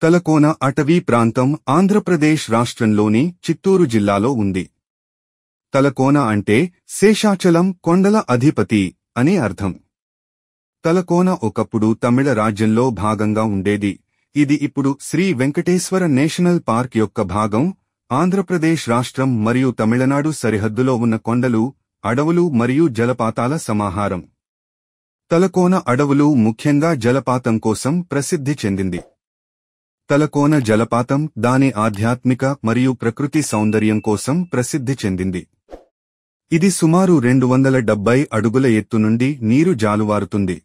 తలకోన అటవీ ప్రాంతం ఆంధ్రప్రదేశ్ రాష్ట్రంలోని చిత్తూరు జిల్లాలో ఉంది. తలకోన అంటే శేషాచలం కొండల అధిపతి అని అర్థం. తలకోన ఒకప్పుడు తమిళ రాజ్యంలో భాగంగా ఉండేది. ఇది ఇప్పుడు శ్రీ వెంకటేశ్వర నేషనల్ పార్క్ యొక్క భాగం. ఆంధ్రప్రదేశ్ రాష్ట్రం మరియు తమిళనాడు సరిహద్దులో ఉన్న కొండలు, అడవులు మరియు జలపాతాల సమాహారం. తలకోన అడవులు ముఖ్యంగా జలపాతం కోసం ప్రసిద్ధి చెందింది. తలకోన జలపాతం దాని ఆధ్యాత్మిక మరియు ప్రకృతి సౌందర్యం కోసం ప్రసిద్ధి చెందింది. ఇది సుమారు 270 అడుగుల ఎత్తు నుండి నీరు జాలువారుతుంది.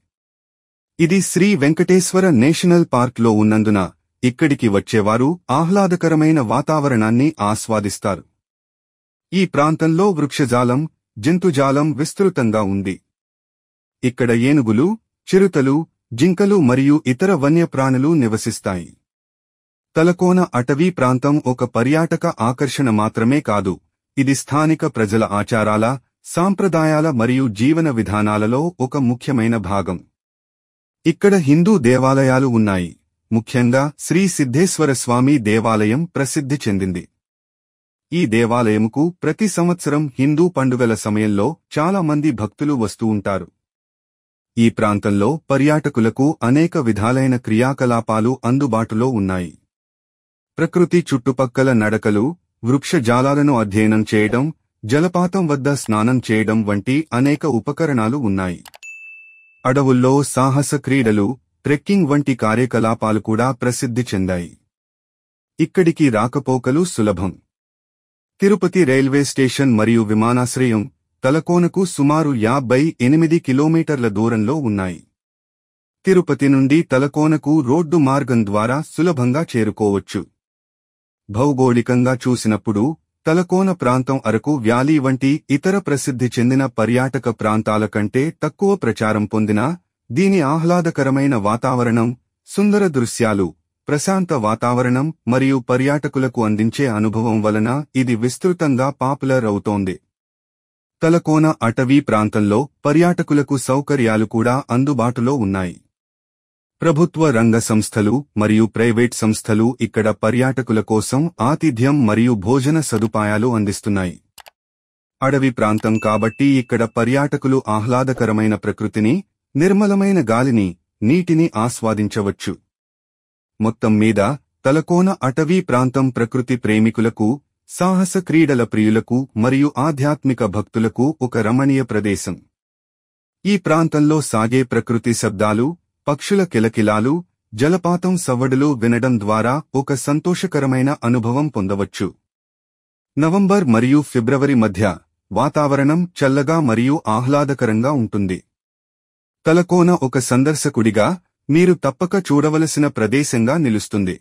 ఇది శ్రీ వెంకటేశ్వర నేషనల్ పార్క్లో ఉన్నందున ఇక్కడికి వచ్చేవారు ఆహ్లాదకరమైన వాతావరణాన్ని ఆస్వాదిస్తారు. ఈ ప్రాంతంలో వృక్షజాలం, జంతుజాలం విస్తృతంగా ఉంది. ఇక్కడ ఏనుగులు, చిరుతలు, జింకలు మరియు ఇతర వన్యప్రాణులు నివసిస్తాయి. తలకోన అటవీ ప్రాంతం ఒక పర్యాటక ఆకర్షణ మాత్రమే కాదు, ఇది స్థానిక ప్రజల ఆచారాల, సాంప్రదాయాల మరియు జీవన విధానాలలో ఒక ముఖ్యమైన భాగం. ఇక్కడ హిందూ దేవాలయాలు ఉన్నాయి. ముఖ్యంగా శ్రీ సిద్ధేశ్వర స్వామి దేవాలయం ప్రసిద్ధి చెందింది. ఈ దేవాలయముకు ప్రతి సంవత్సరం హిందూ పండుగల సమయంలో చాలా మంది భక్తులు వస్తూ ఉంటారు. ఈ ప్రాంతంలో పర్యాటకులకు అనేక విధాలైన క్రియాకలాపాలు అందుబాటులో ఉన్నాయి. ప్రకృతి చుట్టుపక్కల నడకలు, వృక్షజాలాలను అధ్యయనం చేయడం, జలపాతం వద్ద స్నానం చేయడం వంటి అనేక ఉపకరణాలు ఉన్నాయి. అడవుల్లో సాహస క్రీడలు, ట్రెక్కింగ్ వంటి కార్యకలాపాలు కూడా ప్రసిద్ధి చెందాయి. ఇక్కడికి రాకపోకలు సులభం. తిరుపతి రైల్వే స్టేషన్ మరియు విమానాశ్రయం తలకోనకు సుమారు 58 కిలోమీటర్ల దూరంలో ఉన్నాయి. తిరుపతి నుండి తలకోనకు రోడ్డు మార్గం ద్వారా సులభంగా చేరుకోవచ్చు. భౌగోళికంగా చూసినప్పుడు తలకోన ప్రాంతం అరకు వ్యాలీ వంటి ఇతర ప్రసిద్ధి చెందిన పర్యాటక ప్రాంతాల కంటే తక్కువ ప్రచారం పొందినా, దీని ఆహ్లాదకరమైన వాతావరణం, సుందర దృశ్యాలు, ప్రశాంత వాతావరణం మరియు పర్యాటకులకు అందించే అనుభవం వలన ఇది విస్తృతంగా పాపులర్ అవుతోంది. తలకోన అటవీ ప్రాంతంలో పర్యాటకులకు సౌకర్యాలు కూడా అందుబాటులో ఉన్నాయి. ప్రభుత్వ రంగ సంస్థలు మరియు ప్రైవేట్ సంస్థలు ఇక్కడ పర్యాటకుల కోసం ఆతిథ్యం మరియు భోజన సదుపాయాలు అందిస్తున్నాయి. అడవి ప్రాంతం కాబట్టి ఇక్కడ పర్యాటకులు ఆహ్లాదకరమైన ప్రకృతిని, నిర్మలమైన గాలిని, నీటిని ఆస్వాదించవచ్చు. మొత్తం మీద తలకోన అటవీ ప్రాంతం ప్రకృతి ప్రేమికులకు, సాహస క్రీడల ప్రియులకు మరియు ఆధ్యాత్మిక భక్తులకు ఒక రమణీయ ప్రదేశం. ఈ ప్రాంతంలో సాగే ప్రకృతి శబ్దాలు, పక్షుల కిలకిలాలు, జలపాతం సవ్వడులు వినడం ద్వారా ఒక సంతోషకరమైన అనుభవం పొందవచ్చు. నవంబర్ మరియు ఫిబ్రవరి మధ్య వాతావరణం చల్లగా మరియు ఆహ్లాదకరంగా ఉంటుంది. తలకోన ఒక సందర్శకుడిగా మీరు తప్పక చూడవలసిన ప్రదేశంగా నిలుస్తుంది.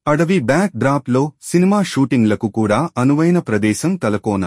అడవి బ్యాక్ డ్రాప్లో సినిమా షూటింగ్లకు కూడా అనువైన ప్రదేశం తలకోన.